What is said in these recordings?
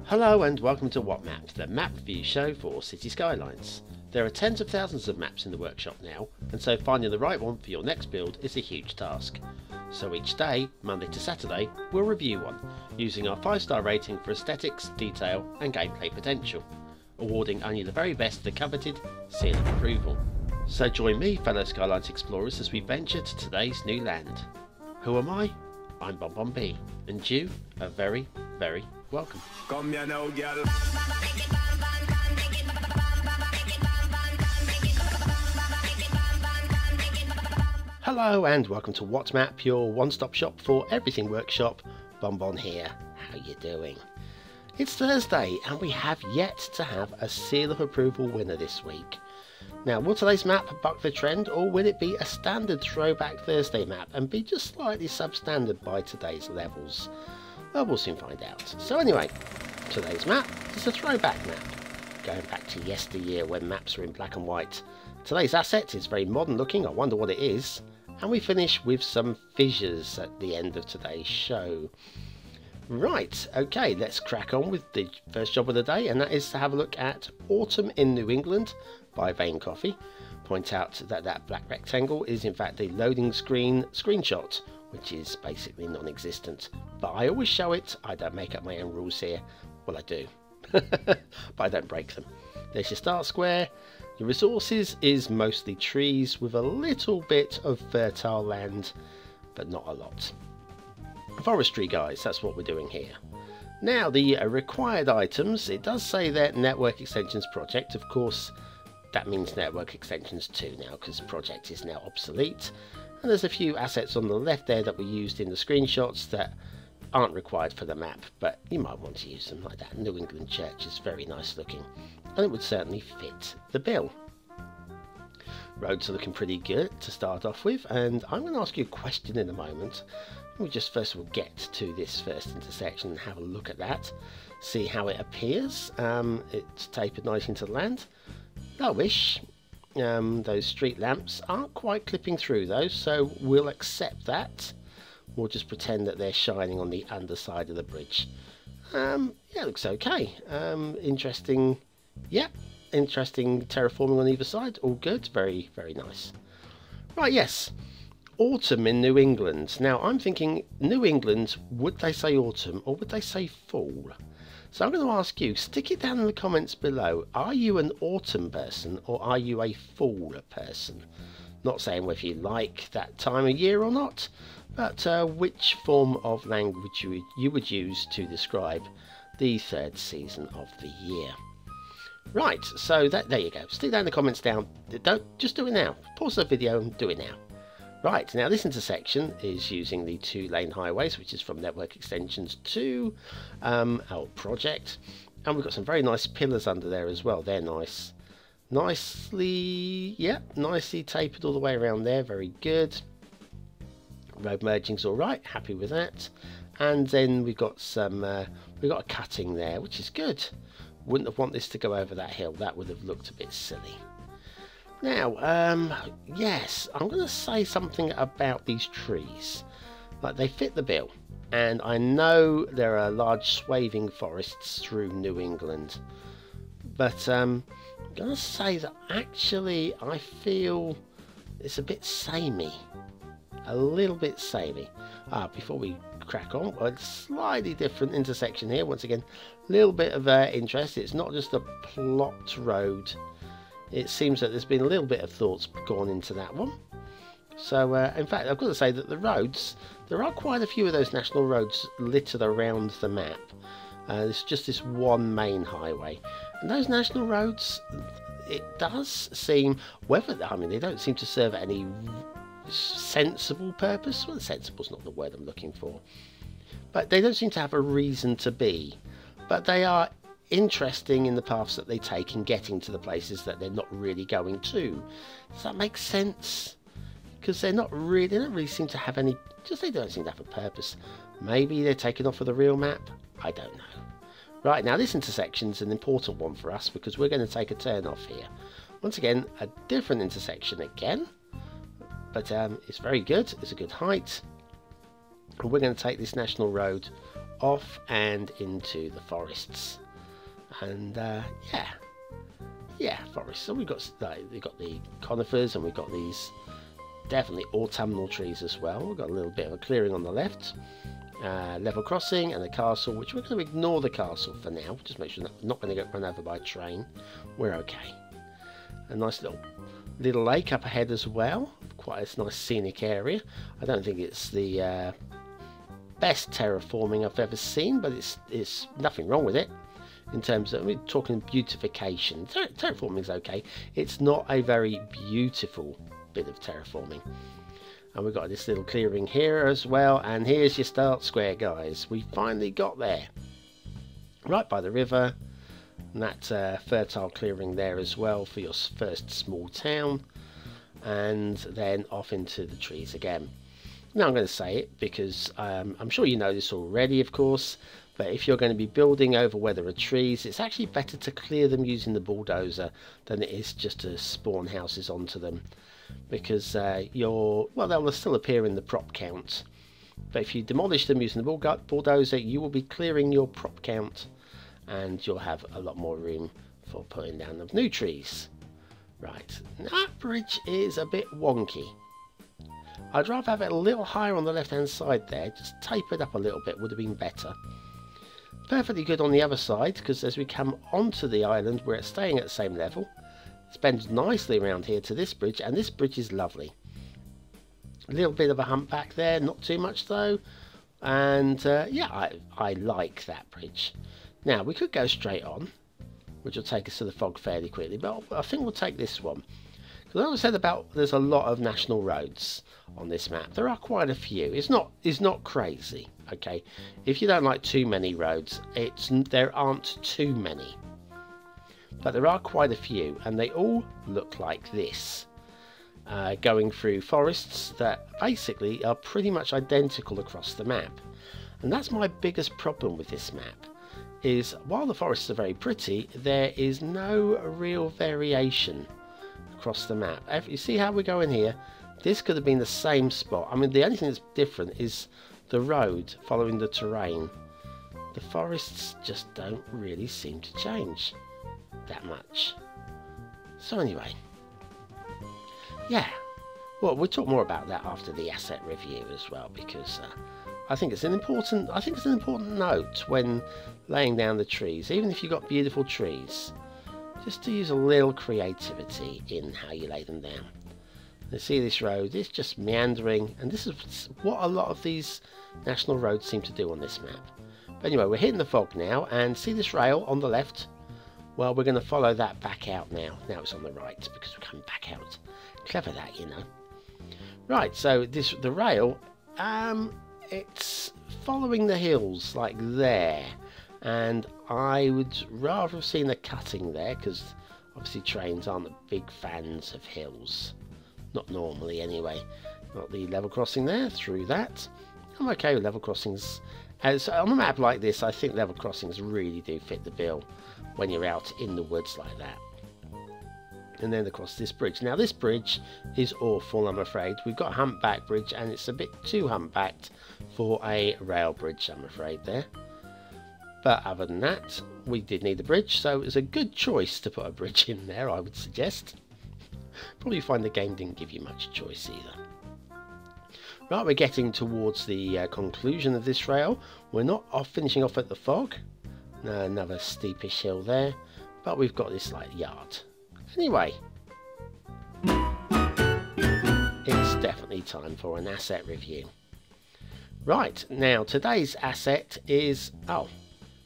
Hello and welcome to What Map, the map review show for Cities Skylines. There are tens of thousands of maps in the workshop now, and so finding the right one for your next build is a huge task. So each day, Monday to Saturday, we'll review one, using our 5-star rating for aesthetics, detail and gameplay potential, awarding only the very best the coveted seal of approval. So join me, fellow Skylines explorers, as we venture to today's new land. Who am I? I'm BonBonB, and you are very, very welcome. Come here now, girl. Hello and welcome to What Map, your one-stop shop for everything workshop. BonBon here. How you doing? It's Thursday and we have yet to have a seal of approval winner this week. Now, will today's map buck the trend, or will it be a standard throwback Thursday map and be just slightly substandard by today's levels? Well, we'll soon find out. So anyway, today's map is a throwback map, going back to yesteryear when maps were in black and white. Today's asset is very modern looking, I wonder what it is, and we finish with some fissures at the end of today's show. Right, okay, let's crack on with the first job of the day, and that is to have a look at Autumn in New England by VainCoffee. Point out that that black rectangle is in fact the loading screen screenshot, which is basically non-existent. But I always show it. I don't make up my own rules here. Well, I do, but I don't break them. There's your start square. Your resources is mostly trees with a little bit of fertile land, but not a lot. Forestry, guys, that's what we're doing here. Now, the required items, it does say that network extensions project. Of course, that means network extensions 2 now, because project is now obsolete. And there's a few assets on the left there that were used in the screenshots that aren't required for the map, but you might want to use them. Like that New England church is very nice looking, and it would certainly fit the bill. Roads are looking pretty good to start off with, and I'm going to ask you a question in a moment. We just first of all get to this first intersection and have a look at that, see how it appears. It's tapered nice into the land. Lowish. Those street lamps aren't quite clipping through those, so we'll accept that. We'll just pretend that they're shining on the underside of the bridge. Yeah, it looks okay. Interesting. Yeah, interesting terraforming on either side. All good. Very, very nice. Right, yes. Autumn in New England. Now, I'm thinking New England, would they say autumn or would they say fall? So I'm going to ask you, stick it down in the comments below. Are you an autumn person or are you a fall person? Not saying whether you like that time of year or not, but which form of language you would use to describe the third season of the year. Right, so there you go. Stick down in the comments down. Just do it now. Pause the video and do it now. Right, now this intersection is using the 2-lane highways, which is from Network Extensions 2, our project. And we've got some very nice pillars under there as well. They're nice. Nicely tapered all the way around there. Very good. Road merging's all right. Happy with that. And then we've got a cutting there, which is good. Wouldn't have wanted this to go over that hill. That would have looked a bit silly. Now, yes, I'm going to say something about these trees. Like, they fit the bill. And I know there are large swathing forests through New England. But I'm going to say that actually I feel it's a bit samey. A little bit samey. Before we crack on, a slightly different intersection here. Once again, a little bit of interest. It's not just a plot road. It seems that there's been a little bit of thoughts gone into that one. So, in fact, I've got to say that the roads, there are quite a few of those national roads littered around the map. There's just this one main highway. And those national roads, it does seem, they don't seem to serve any sensible purpose. Well, sensible's not the word I'm looking for. But they don't seem to have a reason to be. But they are interesting in the paths that they take in getting to the places that they're not really going to. Does that make sense? Because they don't really seem to have any, they don't seem to have a purpose. Maybe they're taken off of the real map. I don't know. Right, now this intersection's an important one for us because we're going to take a turn off here. Once again, a different intersection again, but it's very good. It's a good height. And we're going to take this national road off and into the forests. And yeah, forests. So we've got the conifers, and we've got these definitely autumnal trees as well. We've got a little bit of a clearing on the left, level crossing, and a castle, which we're going to ignore the castle for now. Just make sure that we're not going to get run over by a train. We're okay. A nice little lake up ahead as well. Quite a nice scenic area. I don't think it's the best terraforming I've ever seen, but it's nothing wrong with it. In terms of, we're talking beautification. Terraforming is okay. It's not a very beautiful bit of terraforming. And we've got this little clearing here as well. And here's your start square, guys. We finally got there. Right by the river. And that fertile clearing there as well for your first small town. And then off into the trees again. Now I'm going to say it because I'm sure you know this already, of course. But if you're going to be building over where there are trees, it's actually better to clear them using the bulldozer than it is just to spawn houses onto them. Because they'll still appear in the prop count. But if you demolish them using the bulldozer, you will be clearing your prop count. And you'll have a lot more room for putting down the new trees. Right, that bridge is a bit wonky. I'd rather have it a little higher on the left hand side there. Just tapered up a little bit would have been better. Perfectly good on the other side, because as we come onto the island, we're staying at the same level. It bends nicely around here to this bridge, and this bridge is lovely. A little bit of a humpback there, not too much though. And yeah, I like that bridge. Now, we could go straight on, which will take us to the fog fairly quickly, but I think we'll take this one. Because I said about there's a lot of national roads on this map. There are quite a few. It's not crazy, okay? If you don't like too many roads, there aren't too many. But there are quite a few, and they all look like this. Going through forests that basically are pretty much identical across the map. And that's my biggest problem with this map. Is while the forests are very pretty, there is no real variation across the map. If you see how we're going here, this could have been the same spot. I mean, the only thing that's different is the road following the terrain. The forests just don't really seem to change that much. So anyway, yeah, well, we'll talk more about that after the asset review as well, because I think it's an important note when laying down the trees, even if you've got beautiful trees, just to use a little creativity in how you lay them down. You see this road, it's just meandering, and this is what a lot of these national roads seem to do on this map. But anyway, we're hitting the fog now, and see this rail on the left? Well, we're going to follow that back out now. Now it's on the right, because we're coming back out. Clever that, you know. Right, so the rail, it's following the hills, like there. And I would rather have seen a cutting there, because obviously trains aren't big fans of hills. Not normally anyway. Got the level crossing there, through that. I'm okay with level crossings. As on a map like this, I think level crossings really do fit the bill when you're out in the woods like that. And then across this bridge. Now this bridge is awful, I'm afraid. We've got a humpback bridge, and it's a bit too humpbacked for a rail bridge, I'm afraid, there. But other than that, we did need a bridge, so it was a good choice to put a bridge in there, I would suggest. Probably find the game didn't give you much choice either. Right, we're getting towards the conclusion of this rail. We're not finishing off at the fog. Another steepish hill there, but we've got this like yard. Anyway, it's definitely time for an asset review. Right, now today's asset is,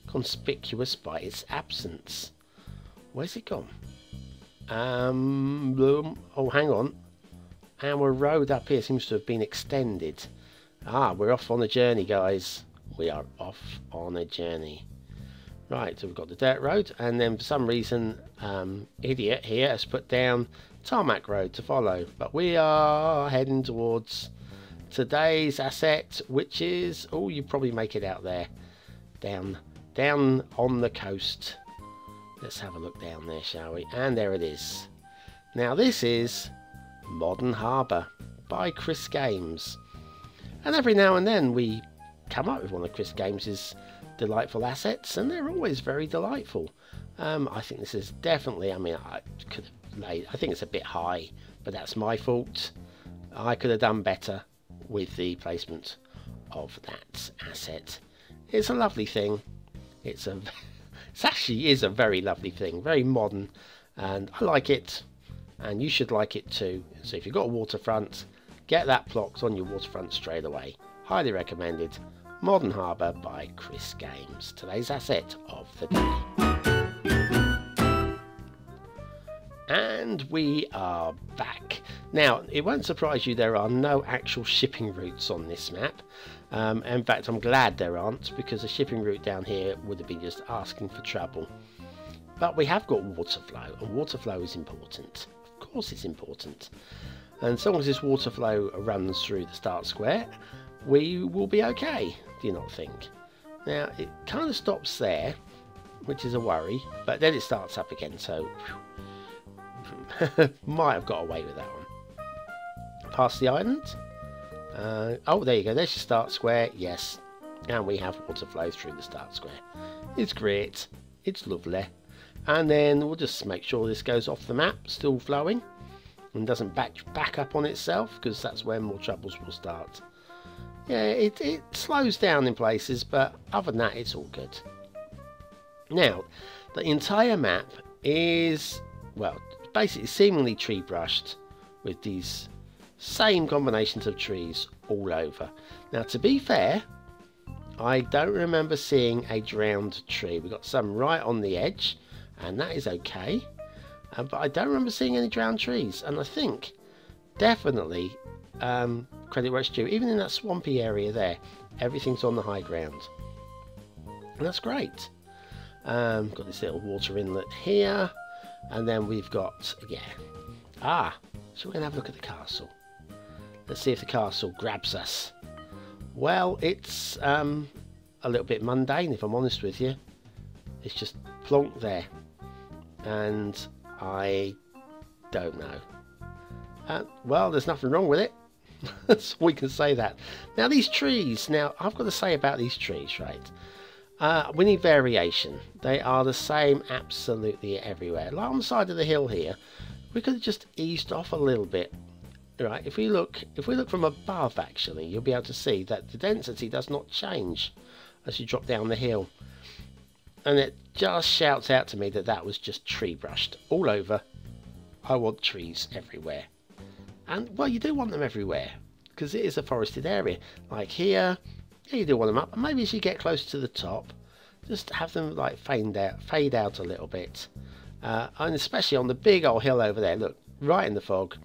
conspicuous by its absence. Where's it gone? Oh, hang on. Our road up here seems to have been extended. We're off on a journey, guys. We are off on a journey. Right, so we've got the dirt road, and then for some reason, idiot here has put down tarmac road to follow. But we are heading towards today's asset, which is, you probably make it out there, down on the coast. Let's have a look down there, shall we? And there it is. Now this is Modern Harbour by CRISGAMES. And every now and then we come up with one of CRISGAMES' delightful assets, and they're always very delightful. I think this is definitely, I mean, I think it's a bit high, but that's my fault. I could have done better with the placement of that asset. It's a lovely thing. It actually is a very lovely thing, very modern, and I like it, and you should like it too. So if you've got a waterfront, get that plocked on your waterfront straight away. Highly recommended. Modern Harbour by CRISGAMES, today's asset of the day. And we are back. Now, it won't surprise you there are no actual shipping routes on this map. In fact, I'm glad there aren't, because a shipping route down here would have been just asking for trouble. But we have got water flow, and water flow is important. Of course it's important. And as long as this water flow runs through the start square, we will be okay, do you not think? Now, it kind of stops there, which is a worry, but then it starts up again, so might have got away with that one. Past the island. Oh, there you go. There's your start square. Yes, and we have water flow through the start square. It's great. It's lovely. And then we'll just make sure this goes off the map, still flowing, and doesn't back up on itself, because that's where more troubles will start. Yeah, it slows down in places, but other than that, it's all good. Now, the entire map is, well, basically seemingly tree brushed with these same combinations of trees all over. Now, to be fair, I don't remember seeing a drowned tree. We've got some right on the edge, and that is okay, but I don't remember seeing any drowned trees. And I think definitely credit where it's due, even in that swampy area there, everything's on the high ground, and that's great. Got this little water inlet here, and then we've got, yeah, so we're gonna have a look at the castle. Let's see if the castle grabs us. Well, it's a little bit mundane, if I'm honest with you. It's just plonked there, and I don't know. Well, there's nothing wrong with it. So we can say that. Now, these trees, now I've got to say about these trees, right? We need variation. They are the same absolutely everywhere. Like on the side of the hill here, we could have just eased off a little bit. Right, if we look from above, actually, you'll be able to see that the density does not change as you drop down the hill. And it just shouts out to me that that was just tree brushed all over. I want trees everywhere. And, well, you do want them everywhere, because it is a forested area. Like here, yeah, you do want them up. And maybe as you get close to the top, just have them like fade out a little bit. And especially on the big old hill over there, look, right in the fog.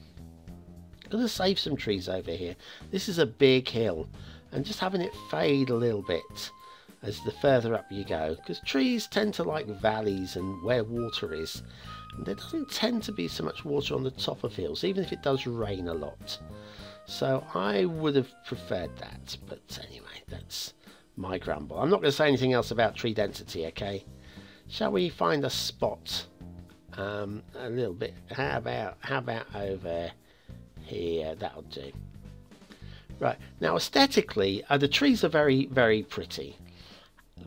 I'm going to save some trees over here. This is a big hill, and just having it fade a little bit as the further up you go, because trees tend to like valleys and where water is, and there doesn't tend to be so much water on the top of hills, even if it does rain a lot. So I would have preferred that, but anyway, that's my grumble. I'm not going to say anything else about tree density, okay? Shall we find a spot a little bit? How about over here? That'll do. Right, now aesthetically, the trees are very, very pretty.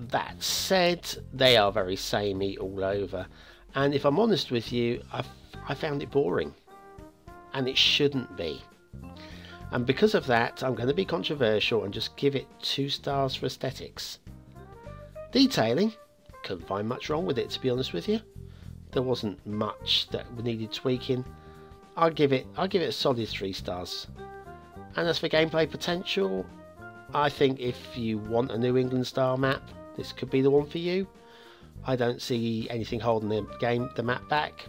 That said, they are very samey all over, and if I'm honest with you, I found it boring, and it shouldn't be. And because of that, I'm going to be controversial and just give it 2 stars for aesthetics. Detailing, couldn't find much wrong with it, to be honest with you. There wasn't much that needed tweaking. I'll give it a solid 3 stars. And as for gameplay potential, I think if you want a New England style map, this could be the one for you. I don't see anything holding the map back.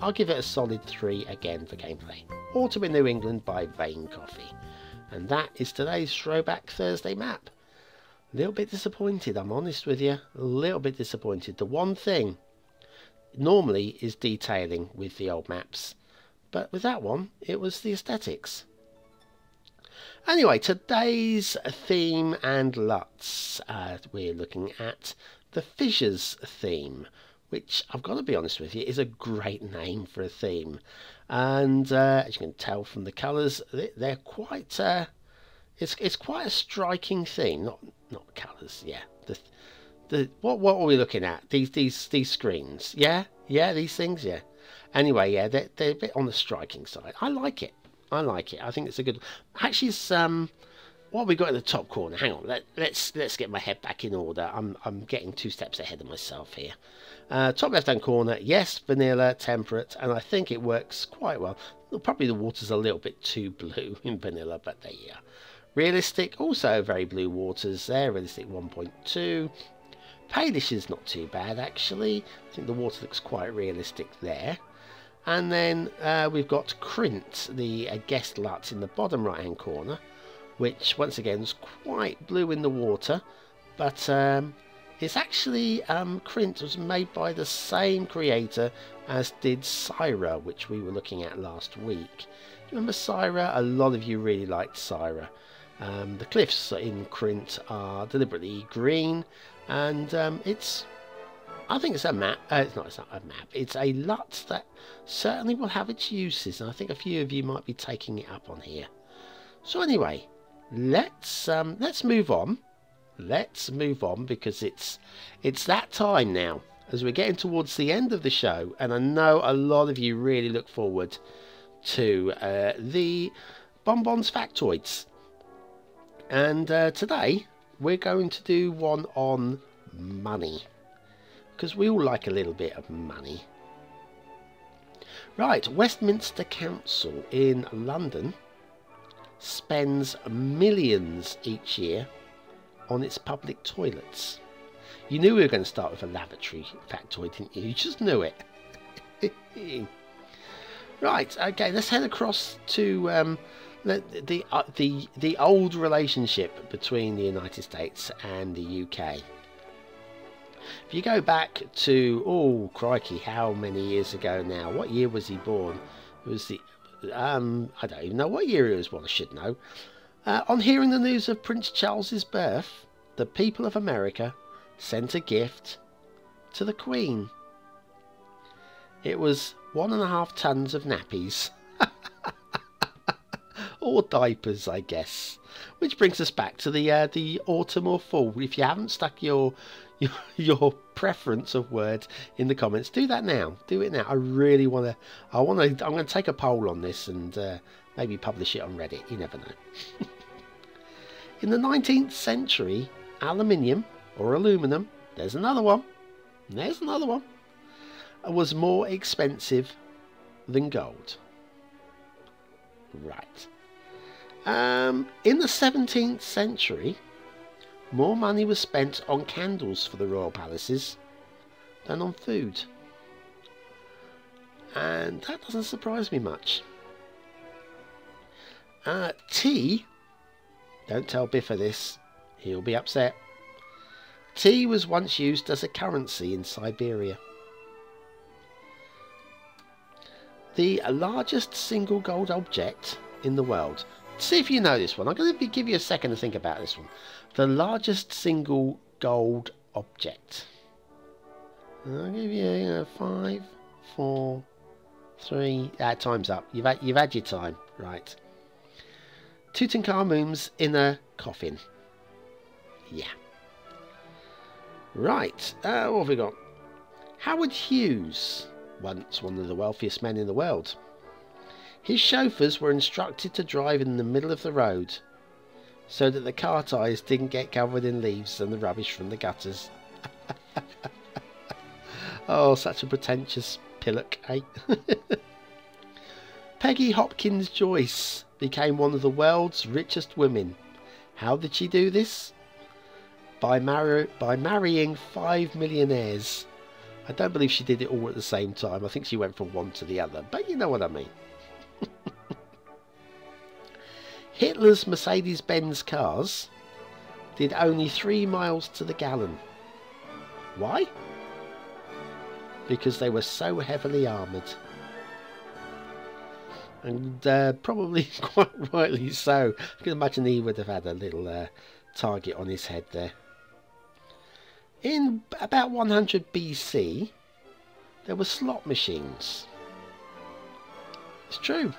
I'll give it a solid 3 again for gameplay. Autumn in New England by VainCoffee. And that is today's Throwback Thursday map. A little bit disappointed, I'm honest with you. A little bit disappointed. The one thing normally is detailing with the old maps, but with that one, it was the aesthetics. Anyway, today's theme and LUTs, we're looking at the Fissures theme, which I've got to be honest with you is a great name for a theme. And as you can tell from the colours, they're quite it's quite a striking theme. not colours. Yeah, what are we looking at? These screens. Yeah, these things. Yeah. Anyway, yeah, they're a bit on the striking side. I like it. I like it. I think it's a good. Actually, it's what have we got in the top corner? Hang on. Let's get my head back in order. I'm getting 2 steps ahead of myself here. Top left-hand corner. Yes, vanilla, temperate, and I think it works quite well. Probably the water's a little bit too blue in vanilla, but there you are. Realistic, also very blue waters there. Realistic 1.2. Palish is not too bad actually. I think the water looks quite realistic there. And then we've got Crynt, the guest LUT in the bottom right hand corner, which once again is quite blue in the water, but it's actually Crynt was made by the same creator as did Syra, which we were looking at last week. Do you remember Syra? A lot of you really liked Syra. The cliffs in Crynt are deliberately green, and I think it's a map. It's not a map. It's a LUT that certainly will have its uses, and I think a few of you might be taking it up on here. So anyway, let's move on. Let's move on, because it's that time now, as we're getting towards the end of the show, and I know a lot of you really look forward to the BonBon's Factoids. And today we're going to do one on money, because we all like a little bit of money. Right, Westminster Council in London spends millions each year on its public toilets. You knew we were going to start with a lavatory factoid, didn't you? You just knew it. Right, okay, let's head across to the old relationship between the United States and the UK. If you go back to, oh crikey, how many years ago now? What year was he born? It was the I don't even know what year he was born. I should know. On hearing the news of Prince Charles's birth, the people of America sent a gift to the Queen. It was 1.5 tons of nappies. Or diapers, I guess. Which brings us back to the autumn or fall. If you haven't stuck your preference of word in the comments, do that now. Do it now. I really want to. I'm going to take a poll on this and maybe publish it on Reddit. You never know. In the 19th century, aluminium or aluminum, there's another one, was more expensive than gold. Right. In the 17th century, more money was spent on candles for the royal palaces than on food. And that doesn't surprise me much. Tea, don't tell Biffa this, he'll be upset. Tea was once used as a currency in Siberia. The largest single gold object in the world. See if you know this one. I'm going to give you a second to think about this one. The largest single gold object. I'll give you 5, 4, 3. Time's up. You've had your time. Right. Tutankhamun's inner coffin. Yeah. Right. What have we got? Howard Hughes, once one of the wealthiest men in the world. His chauffeurs were instructed to drive in the middle of the road so that the car tyres didn't get covered in leaves and the rubbish from the gutters. Oh, such a pretentious pillock, eh? Peggy Hopkins Joyce became one of the world's richest women. How did she do this? By marrying 5 millionaires. I don't believe she did it all at the same time. I think she went from one to the other, but you know what I mean. Hitler's Mercedes-Benz cars did only 3 miles to the gallon. Why? Because they were so heavily armoured. And probably quite rightly so. I can imagine he would have had a little target on his head there. In about 100 BC, there were slot machines. It's true.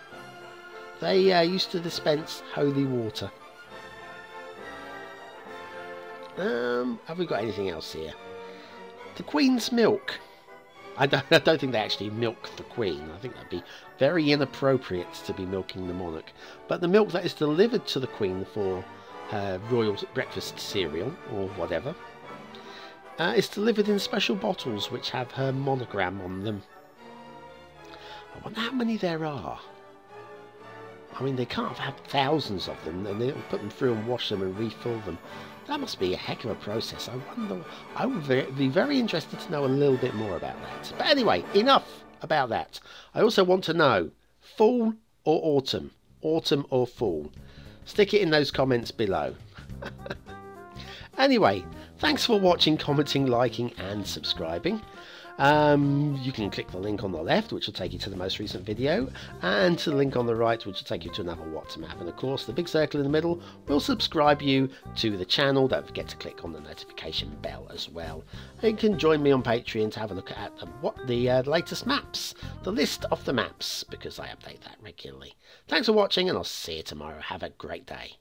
They used to dispense holy water. Have we got anything else here? The Queen's milk. I don't think they actually milk the Queen. I think that'd be very inappropriate to be milking the monarch. But the milk that is delivered to the Queen for her royal breakfast cereal, or whatever, is delivered in special bottles which have her monogram on them. I wonder how many there are. I mean, they can't have thousands of them, and they don't put them through and wash them and refill them. That must be a heck of a process. I wonder. I would be very interested to know a little bit more about that. But anyway, enough about that. I also want to know, fall or autumn? Autumn or fall? Stick it in those comments below. Anyway, thanks for watching, commenting, liking and subscribing. You can click the link on the left, which will take you to the most recent video, and to the link on the right, which will take you to another Waltz map. And of course, the big circle in the middle will subscribe you to the channel. Don't forget to click on the notification bell as well. And you can join me on Patreon to have a look at the latest maps, the list of the maps, because I update that regularly. Thanks for watching, and I'll see you tomorrow. Have a great day.